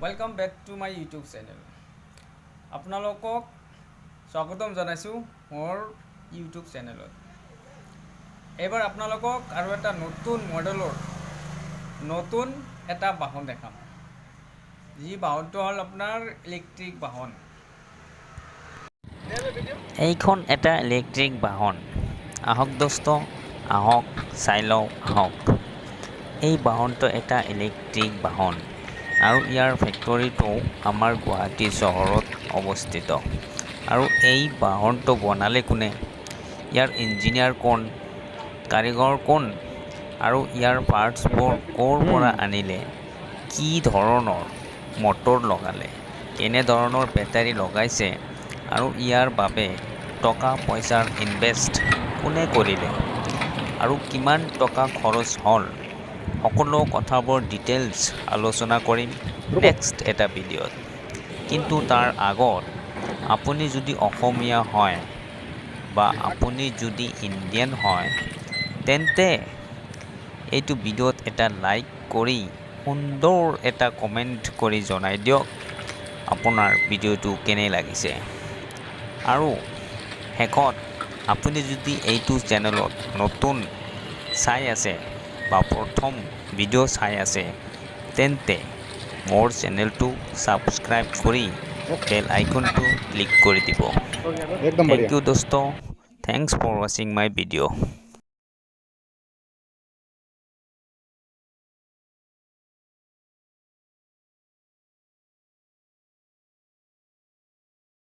Welcome back to my YouTube channel. আপোনালোকক স্বাগতম জনাইছো মোৰ YouTube চেনেলত। এবাৰ আপোনালোকক আৰু এটা নতুন মডেলৰ নতুন এটা বাহন দেখাম। যি বাহনটো হ'ল আপোনাৰ ইলেক্ট্ৰিক বাহন। এইখন এটা ইলেক্ট্ৰিক বাহন। আহক দোস্ত, আহক চাই লওঁ আহক। এই বাহনটো এটা ইলেক্ট্ৰিক বাহন আৰু ইয়াৰ ফেক্টৰীটো আমাৰ গুৱাহাটী চহৰত অৱস্থিত। আৰু এই বাহনটো বনালে কোনে, ইয়াৰ ইঞ্জিনিয়াৰ কোন, কাৰিকৰ কোন আৰু ইয়াৰ পাৰ্টছবোৰ ক'ৰ পৰা আনিলে, কি ধৰণৰ মটৰ লগালে, কেনে ধৰণৰ বেটাৰী লগাইছে আৰু ইয়াৰ বাবে টকা পইচাৰ ইনভেষ্ট কোনে কৰিলে আৰু কিমান টকা খৰচ হ'ল, সকলো কথাবোৰ ডিটেইলছ আলোচনা কৰিম নেক্সট এটা ভিডিঅ'ত। কিন্তু তাৰ আগত আপুনি যদি অসমীয়া হয় বা আপুনি যদি ইণ্ডিয়ান হয় তেন্তে এইটো ভিডিঅ'ত এটা লাইক কৰি সুন্দৰ এটা কমেণ্ট কৰি জনাই দিয়ক আপোনাৰ ভিডিঅ'টো কেনে লাগিছে। আৰু শেষত আপুনি যদি এইটো চেনেলত নতুন চাই আছে বা প্ৰথম ভিডিঅ' চাই আছে তেন্তে মোৰ চেনেলটো ছাবস্ক্ৰাইব কৰি বেল আইকনটো ক্লিক কৰি দিব। থ্যাংক ইউ দোস্ত, thanks for watching my video'.